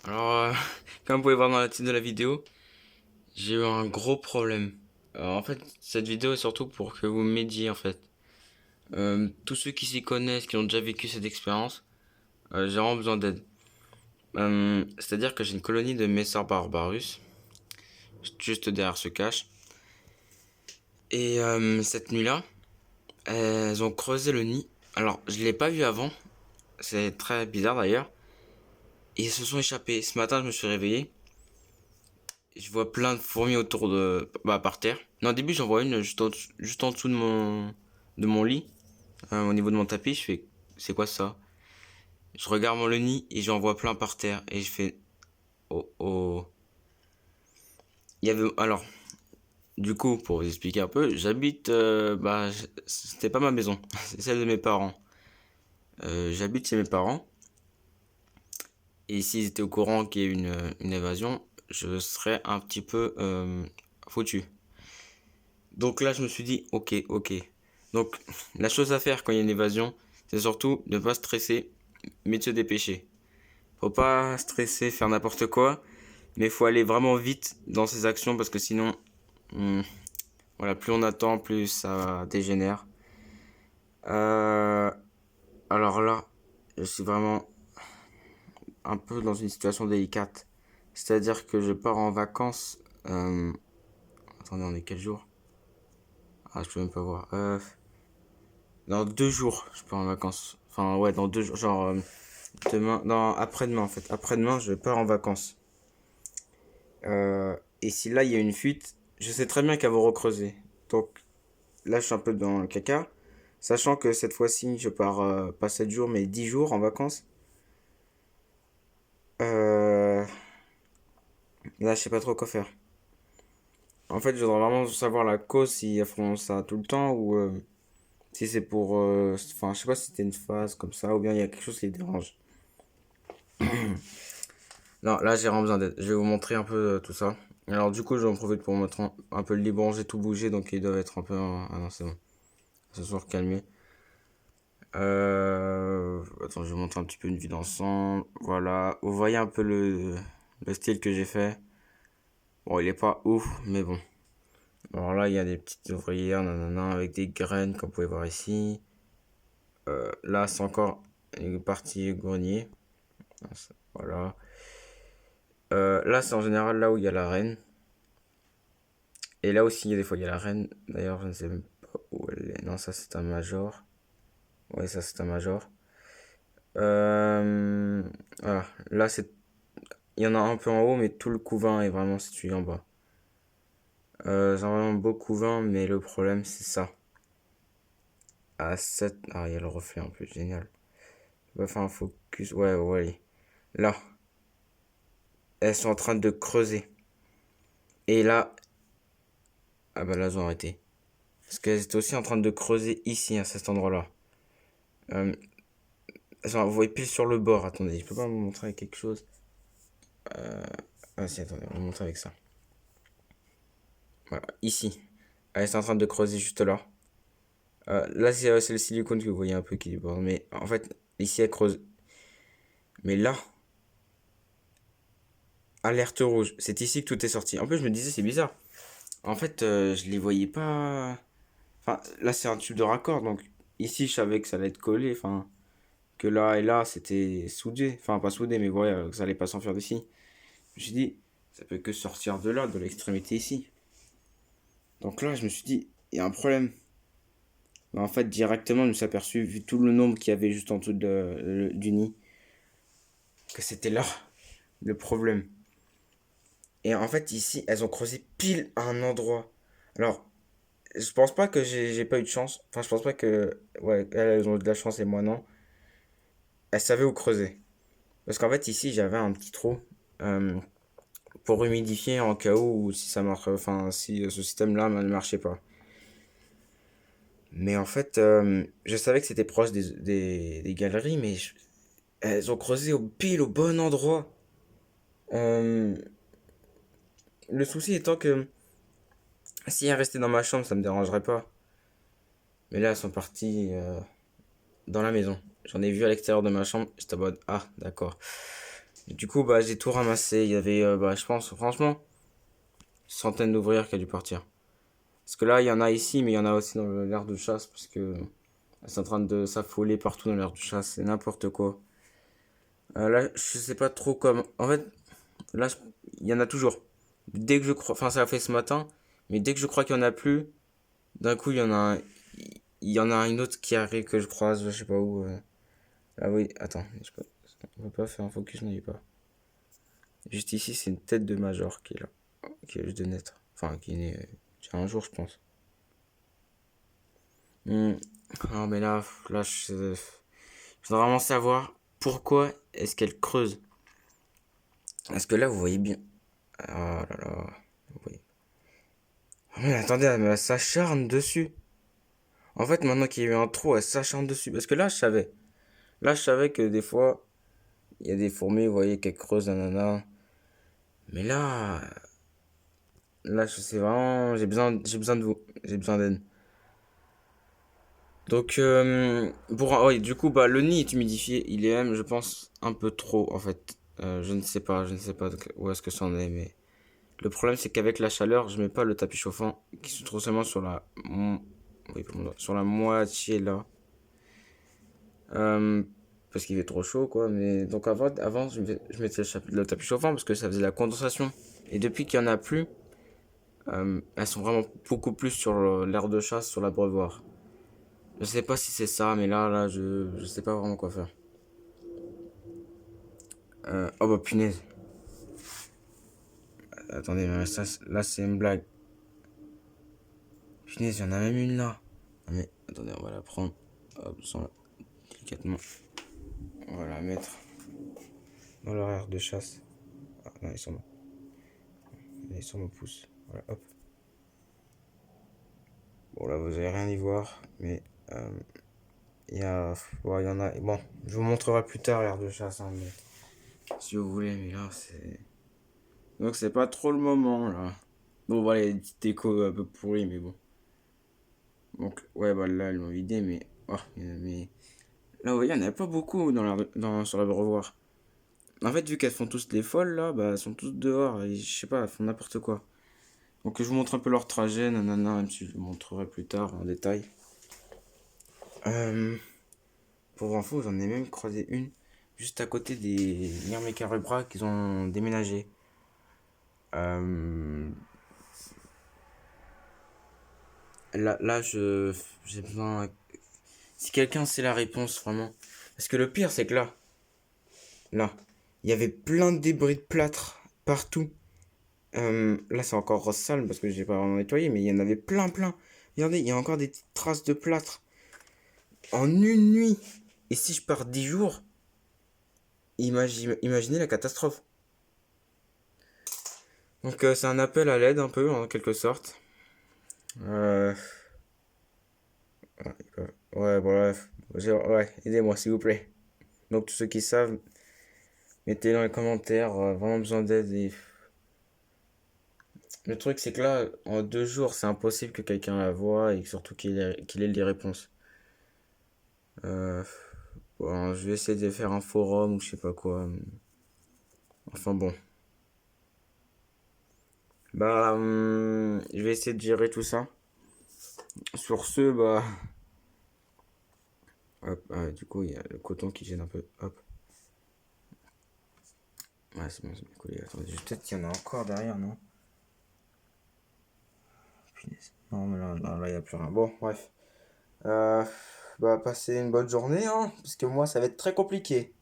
Alors, comme vous pouvez voir dans la titre de la vidéo, j'ai eu un gros problème. En fait, cette vidéo est surtout pour que vous m'aidiez en fait. Tous ceux qui s'y connaissent, qui ont déjà vécu cette expérience, j'ai vraiment besoin d'aide. C'est-à-dire que j'ai une colonie de Messor Barbarus, juste derrière ce cache. Et cette nuit-là, elles ont creusé le nid. Alors, je l'ai pas vu avant, c'est très bizarre d'ailleurs. Et elles se sont échappées. Ce matin, je me suis réveillé. Je vois plein de fourmis autour de, bah, par terre. Non, au début, j'en vois une juste en dessous de mon lit, au niveau de mon tapis. Je fais, c'est quoi ça? Je regarde le nid et j'en vois plein par terre. Et je fais, oh oh. Il y avait, alors, du coup, pour vous expliquer un peu, j'habite, c'était pas ma maison, c'est celle de mes parents. J'habite chez mes parents. Et s'ils étaient au courant qu'il y ait une évasion, je serais un petit peu foutu. Donc là, je me suis dit, ok, ok. Donc, la chose à faire quand il y a une évasion, c'est surtout ne pas stresser, mais de se dépêcher. Faut pas stresser, faire n'importe quoi, mais faut aller vraiment vite dans ses actions parce que sinon, hmm, voilà, plus on attend, plus ça dégénère. Euh, alors là, je suis vraiment un peu dans une situation délicate. C'est-à-dire que je pars en vacances. Attendez, on est quel jour? Ah, je peux même pas voir. Dans 2 jours, je pars en vacances. Enfin, ouais, dans 2 jours. Genre, demain. Non, après-demain, en fait. Après-demain, je pars en vacances. Et si là, il y a une fuite, je sais très bien qu'elle va recreuser. Donc, là, je suis un peu dans le caca. Sachant que cette fois-ci, je pars pas 7 jours, mais 10 jours en vacances. Euh, Là, je sais pas trop quoi faire. En fait, je voudrais vraiment savoir la cause, si elles font ça tout le temps ou si c'est pour. Enfin, je sais pas si c'était une phase comme ça ou bien il y a quelque chose qui les dérange. Non, là j'ai vraiment besoin d'aide. Je vais vous montrer un peu tout ça. Alors du coup, je vais en profiter pour montrer un peu le Liban. J'ai tout bougé, donc ils doivent être un peu... Ah non, c'est bon. Ils se sont calmés. Attends, je vais vous montrer un petit peu une vue d'ensemble. Voilà. Vous voyez un peu le style que j'ai fait. Bon, il est pas ouf, mais bon. Alors là, il y a des petites ouvrières, nanana, avec des graines, comme vous pouvez voir ici. Là, c'est encore une partie grenier. Voilà. Là, c'est en général là où il y a la reine. Et là aussi, il y a des fois, il y a la reine. D'ailleurs, je ne sais même pas où elle est. Non, ça, c'est un major. Ouais, ça, c'est un major. Voilà. Là, c'est... Il y en a un peu en haut, mais tout le couvain est vraiment situé en bas. C'est vraiment beau couvain, mais le problème, c'est ça. À 7... Ah, il y a le reflet en plus, génial. On va faire un focus. Ouais, ouais. Là, elles sont en train de creuser. Et là... Ah bah là, elles ont arrêté. Parce qu'elles étaient aussi en train de creuser ici, à cet endroit-là. Euh, Vous voyez pile sur le bord. Attendez, je peux pas vous montrer avec quelque chose. Ah si, attendez, on va vous montrer avec ça. Voilà, ici. Elle est en train de creuser juste là. Là, c'est le silicone que vous voyez un peu qui déborde. Mais en fait, ici, elle creuse. Mais là, alerte rouge. C'est ici que tout est sorti. En plus, je me disais, c'est bizarre. En fait, je les voyais pas. Enfin, là, c'est un tube de raccord. Donc, ici, je savais que ça allait être collé. Enfin, que là et là, c'était soudé. Enfin, pas soudé, mais voilà, que ça allait pas s'enfuir d'ici. Je me suis dit, ça peut que sortir de là, de l'extrémité ici. Donc là, je me suis dit, il y a un problème. Mais en fait, directement, je me suis aperçu, vu tout le nombre qu'il y avait juste en dessous du nid, que c'était là le problème. Et en fait, ici, elles ont creusé pile à un endroit. Alors, je pense pas que j'ai pas eu de chance. Enfin, je pense pas que. Ouais, elles ont eu de la chance et moi non. Elles savaient où creuser. Parce qu'en fait, ici, j'avais un petit trou euh, pour humidifier en cas où si ça marche. Enfin, si ce système-là ne marchait pas. Mais en fait, je savais que c'était proche des galeries, mais elles ont creusé pile au bon endroit. Euh, le souci étant que si elles restaient dans ma chambre, ça me dérangerait pas. Mais là, elles sont parties dans la maison. J'en ai vu à l'extérieur de ma chambre. J'étais en mode, ah, d'accord. Du coup, bah, j'ai tout ramassé. Il y avait, bah, je pense, franchement, centaines d'ouvrières qui a dû partir. Parce que là, il y en a ici, mais il y en a aussi dans l'aire de chasse, parce que c'est en train de s'affoler partout dans l'aire de chasse. C'est n'importe quoi. Là, je sais pas trop comment. En fait, là, il y en a toujours. Dès que je crois, enfin, ça a fait ce matin, mais dès que je crois qu'il y en a plus, d'un coup, il y en a une autre qui arrive que je croise, je sais pas où. Ah oui, attends, on peut pas faire un focus, non, il est pas. Juste ici, c'est une tête de Major qui est là, qui est juste de naître. Enfin, qui est née il y a un jour, je pense. Hmm. Non, mais là, je voudrais vraiment savoir pourquoi est-ce qu'elle creuse. Parce que là, vous voyez bien. Ah là là. Vous voyez. Ah, mais attendez, mais elle s'acharne dessus. En fait, maintenant qu'il y a eu un trou, elle s'acharne dessus. Parce que là, je savais. Là, je savais que des fois, il y a des fourmis, vous voyez, qu'elles creusent, nanana. Mais là, je sais vraiment, j'ai besoin de vous. J'ai besoin d'aide. Donc, oui, du coup, bah, le nid est humidifié. Il est même, je pense, un peu trop, en fait. Je ne sais pas où est-ce que ça en est, mais le problème, c'est qu'avec la chaleur, je mets pas le tapis chauffant qui se trouve seulement sur oui, sur la moitié là. Euh, Parce qu'il fait trop chaud, quoi. Mais donc avant je mettais le tapis chauffant parce que ça faisait la condensation. Et depuis qu'il y en a plus, elles sont vraiment beaucoup plus sur l'aire de chasse, sur l'abreuvoir. Je sais pas si c'est ça, mais je sais pas vraiment quoi faire. Oh bah punaise. Attendez, mais ça, là c'est une blague. Punaise, il y en a même une là. Ah, mais attendez, on va la prendre. Hop, délicatement. On va la mettre dans l'horaire de chasse. Ah non, ils sont mon pouce. Voilà, hop. Bon, là, vous allez rien y voir, mais euh, il y en a. Bon, je vous montrerai plus tard l'air de chasse, hein, mais, si vous voulez, mais là, c'est. Donc, c'est pas trop le moment, là. Bon, voilà, il y a des petites décos un peu pourries, mais bon. Donc, ouais, bah là, elles m'ont vidé, mais. Oh, mais. Là, vous voyez, il n'y en a pas beaucoup sur la brevoire. En fait, vu qu'elles font tous les folles, là, bah, elles sont toutes dehors, et je sais pas, elles font n'importe quoi. Donc, je vous montre un peu leur trajet, nanana, même si je vous montrerai plus tard en détail. Euh, pour info, j'en ai même croisé une juste à côté des Myrmécarubra qu'ils ont déménagé. Euh, j'ai besoin. Si quelqu'un sait la réponse, vraiment. Parce que le pire, c'est que là, il y avait plein de débris de plâtre partout. Là, c'est encore sale parce que j'ai pas vraiment nettoyé, mais il y en avait plein, plein. Regardez, il y a encore des petites traces de plâtre en une nuit. Et si je pars 10 jours, imaginez la catastrophe. Donc, c'est un appel à l'aide un peu, en quelque sorte. Euh, ouais, bref. Ouais, aidez-moi s'il vous plaît. Donc, tous ceux qui savent, mettez dans les commentaires, vraiment besoin d'aide. Le truc, c'est que là, en 2 jours, c'est impossible que quelqu'un la voie et surtout qu'il ait les réponses. Euh, bon, je vais essayer de faire un forum ou je sais pas quoi. Enfin bon. Bah, je vais essayer de gérer tout ça. Sur ce, bah. Hop, du coup, il y a le coton qui gêne un peu. Hop. Ouais, c'est bon, c'est bien collé. Attendez, peut-être qu'il y en a encore derrière, non? Punaise. Non, mais là, il n'y a plus rien. Bon, bref. Euh, Bah, passez une bonne journée, hein, parce que moi, ça va être très compliqué.